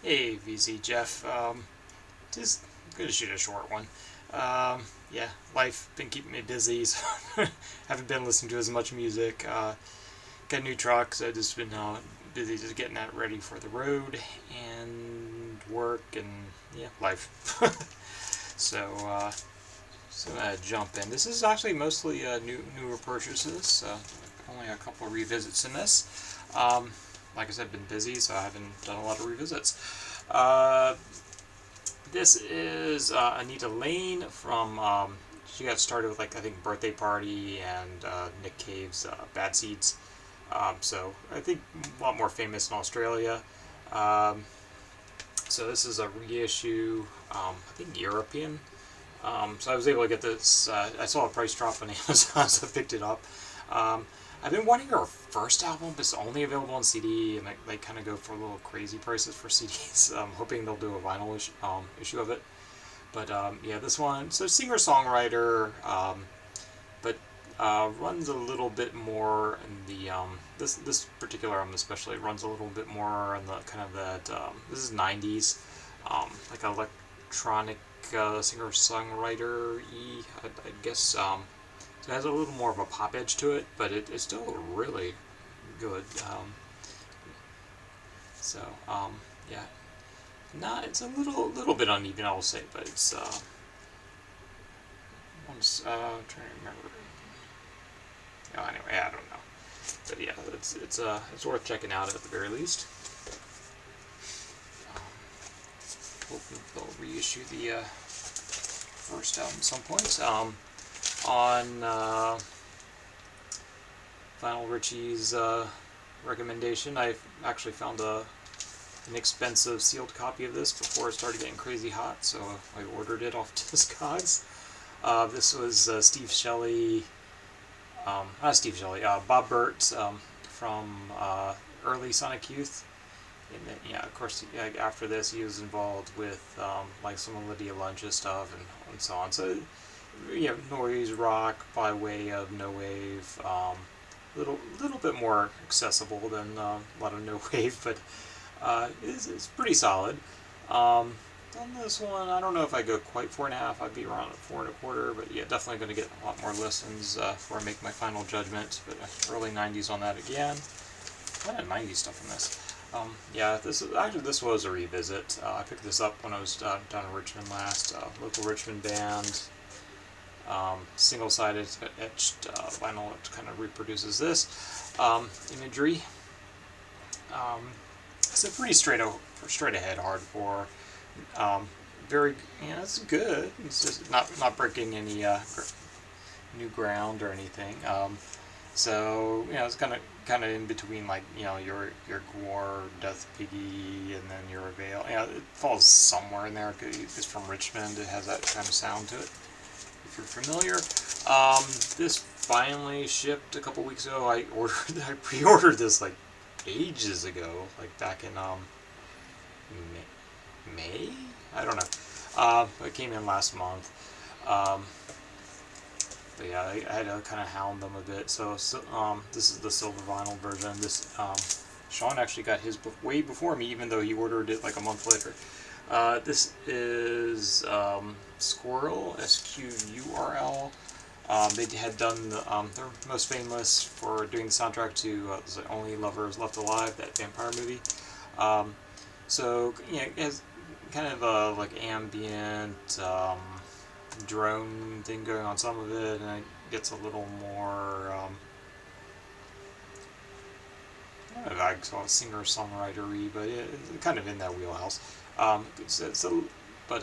Hey, VC Jeff. Just gonna shoot a short one. Yeah, life been keeping me busy, so haven't been listening to as much music. Got a new truck, so just been busy just getting that ready for the road and work and yeah, life. so so I'm gonna jump in. This is actually mostly newer purchases. Only a couple of revisits in this. Like I said, been busy, so I haven't done a lot of revisits. Uh, this is Anita Lane from. She got started with like I think Birthday Party and Nick Cave's Bad Seeds. So I think a lot more famous in Australia. Um, so this is a reissue. I think European. So I was able to get this. I saw a price drop on Amazon, so I picked it up. Um, I've been wanting her first album, but it's only available on CD, and they kind of go for a little crazy prices for CDs. I'm hoping they'll do a vinyl issue of it. But yeah, this one, so singer songwriter, but runs a little bit more in the this particular album especially runs a little bit more in the kind of that this is 90s like electronic singer songwriter I guess so it has a little more of a pop edge to it, but it's still really good. So yeah, not it's a little bit uneven, I will say, but it's I'm trying to remember. Oh, anyway, I don't know, but yeah, it's worth checking out at the very least. Um, Hoping they'll reissue the first album at some point. On Final Richie's recommendation, I actually found an expensive sealed copy of this before it started getting crazy hot, so I ordered it off Discogs. This was Steve Shelley, not Steve Shelley, Bob Burt from early Sonic Youth. And then, yeah, of course, yeah, after this, he was involved with like some of Lydia Lunch's stuff and so on. So, yeah, noise rock by way of no wave. Little bit more accessible than a lot of no wave, but it's pretty solid. Um, on this one, I don't know if I go quite 4.5. I'd be around at 4.25, but yeah, definitely going to get a lot more listens before I make my final judgment. But early 90s on that again. A lot of 90s stuff in this. Yeah, this was a revisit. I picked this up when I was down in Richmond last. Local Richmond band. Single-sided etched vinyl that kind of reproduces this imagery. It's a pretty straight ahead hardcore. Very, it's good. It's just not breaking any new ground or anything. So it's kind of in between like your Gore, Death Piggy, and then your Avail. Yeah, it falls somewhere in there. It's from Richmond. It has that kind of sound to it. If you're familiar, this finally shipped a couple weeks ago. I pre-ordered this like ages ago, like back in May. I don't know. It came in last month. Um, but yeah, I had to kind of hound them a bit. So this is the silver vinyl version. This Sean actually got his way before me, even though he ordered it like a month later. This is Squirrel, Squrl. They had done they're most famous for doing the soundtrack to Only Lovers Left Alive, that vampire movie. Um, so it has kind of a like ambient drone thing going on some of it, and it gets a little more I don't know if I call it singer-songwritery, but it's kind of in that wheelhouse. But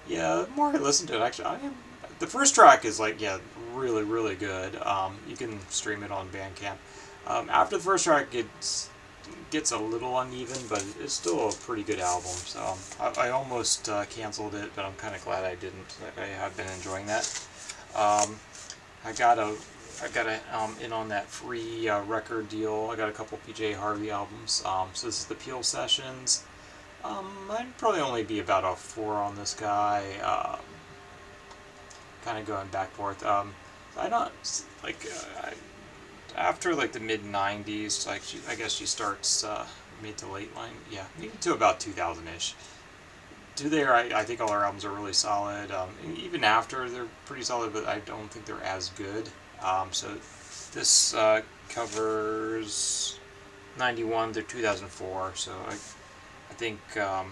yeah, the more I listen to it, actually, the first track is like really really good. You can stream it on Bandcamp. After the first track, gets a little uneven, but it's still a pretty good album. So I almost canceled it, but I'm kind of glad I didn't. I have been enjoying that. Um, I got in on that free record deal. I got a couple PJ Harvey albums. So this is the Peel Sessions. I'd probably only be about a 4 on this guy. Kind of going back and forth. I don't like after like the mid '90s. Like I guess she starts mid to late line, yeah, maybe to about 2000-ish. To there, I think all their albums are really solid. Even after, they're pretty solid, but I don't think they're as good. So this covers 91 to 2004, so I think yeah,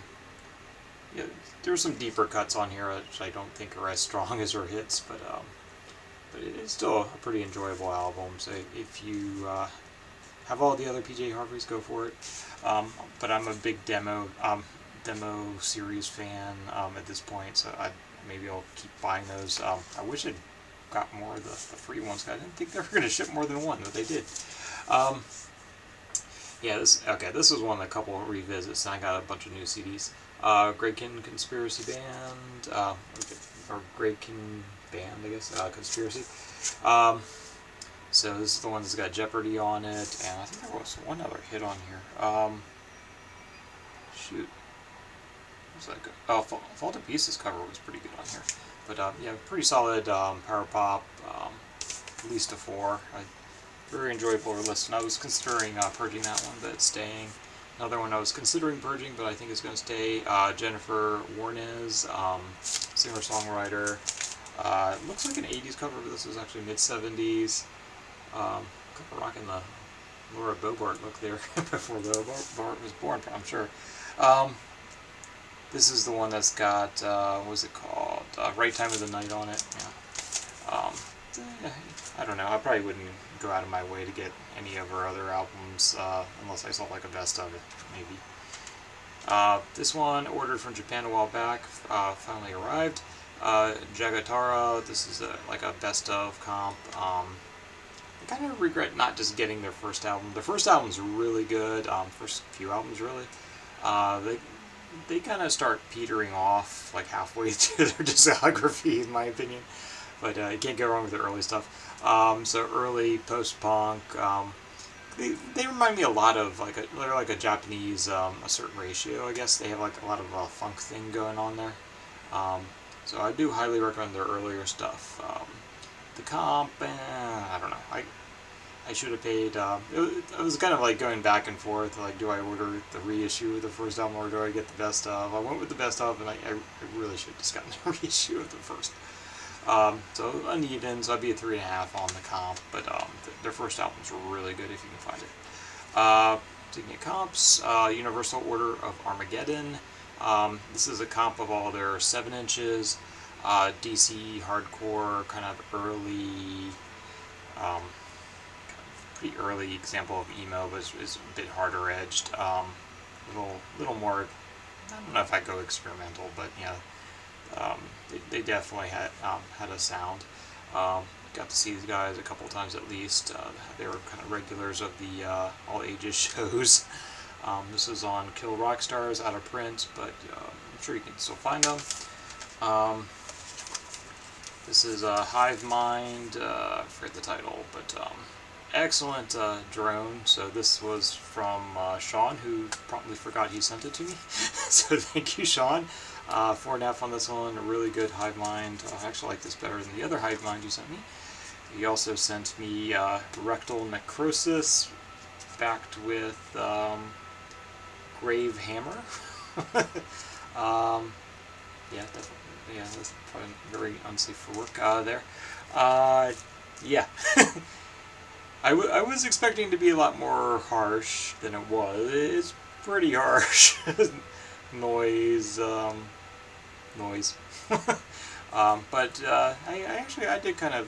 there's some deeper cuts on here which I don't think are as strong as her hits, but it is still a pretty enjoyable album. So if you have all the other PJ Harveys, go for it. But I'm a big demo series fan at this point, so maybe I'll keep buying those. I wish I'd got more of the free ones. I didn't think they were going to ship more than one, but they did. Yeah, this was one of a couple of revisits, and I got a bunch of new CDs. Gregkin Conspiracy Band, or Gregkin Band, I guess, Conspiracy. So this is the one that's got Jeopardy on it, and I think there was one other hit on here. Shoot. What's that? Oh, Fall to Pieces cover was pretty good on here. But yeah, pretty solid power pop, at least a 4. Very enjoyable listen. I was considering purging that one, but it's staying. Another one I was considering purging, but I think it's going to stay. Jennifer Warnes, singer-songwriter. Looks like an 80s cover, but this is actually mid-70s. Kind of rocking the Laura Bobart look there before Laura Bobart was born, I'm sure. This is the one that's got, what was it called? Right Time of the Night on it. Yeah. I don't know. I probably wouldn't go out of my way to get any of her other albums unless I saw like a best of it, maybe. This one, ordered from Japan a while back, finally arrived. Jagatara, this is like a best of comp. I kind of regret not just getting their first album. The first album's really good, first few albums really. They kind of start petering off like halfway through their discography, in my opinion. But you can't go wrong with the early stuff. So early post-punk, they remind me a lot of they're like a Japanese a certain ratio, I guess. They have like a lot of funk thing going on there. So I do highly recommend their earlier stuff. The comp, I don't know. I should have paid. It was kind of like going back and forth. Like, do I order the reissue of the first album or do I get the best of? I went with the best of, and I really should have just gotten the reissue of the first. So uneven, so I'd be a 3.5 on the comp, but their first album's really good if you can find it. Taking at comps, Universal Order of Armageddon. This is a comp of all their 7 inches, DC hardcore, kind of early, pretty early example of emo, but is a bit harder edged, little more. I don't know if I go experimental, but yeah. They definitely had a sound. Got to see these guys a couple times at least. They were kind of regulars of the all ages shows. This is on Kill Rock Stars, out of print, but I'm sure you can still find them. This is Hive Mind. I forget the title, but excellent drone. So this was from Sean, who promptly forgot he sent it to me. So thank you, Sean. 4.5 on this one, a really good Hive Mind. I actually like this better than the other Hive Mind you sent me. He also sent me Rectal Necrosis, backed with Grave Hammer. Yeah, definitely. Yeah, that's probably very unsafe for work there. Yeah. I was expecting to be a lot more harsh than it was. It's pretty harsh. Noise. But I did kind of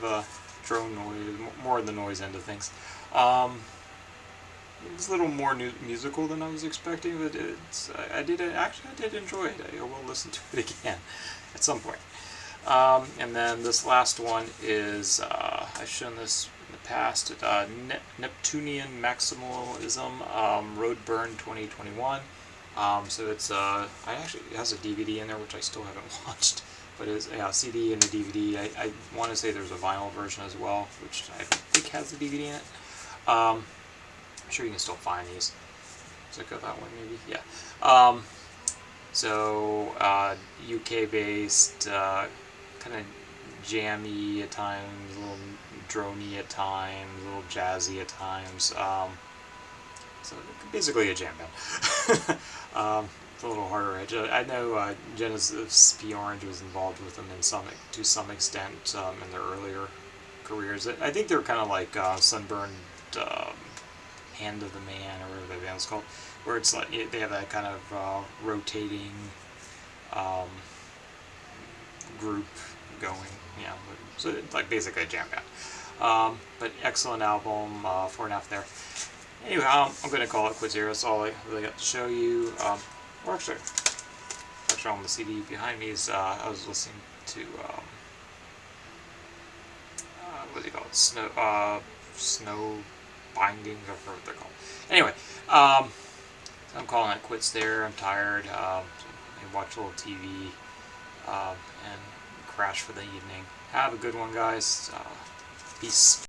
drone noise, more in the noise end of things. It was a little more musical than I was expecting, but I did enjoy it. I will listen to it again at some point. And then this last one is I've shown this in the past. Neptunian Maximalism, Roadburn 2021. So it's it has a DVD in there, which I still haven't watched, but it's a CD and a DVD. I want to say there's a vinyl version as well, which I don't think has a DVD in it. I'm sure you can still find these. Check out that one maybe. Yeah. So UK based, kind of jammy at times, a little droney at times, a little jazzy at times. So basically a jam band. It's a little harder edge. I know Genesis P. Orange was involved with them to some extent in their earlier careers. I think they're kind of like Sunburned Hand of the Man, or whatever the band's called, where it's like they have that kind of rotating group going, so it's like basically a jam band. But excellent album, 4.5 there. Anyway, I'm going to call it quits here. That's all I really got to show you. Or actually on the CD behind me is I was listening to what do you call it? Snow bindings, or what they're called. Anyway, I'm calling it quits there. I'm tired. I watch a little TV and crash for the evening. Have a good one, guys. Peace.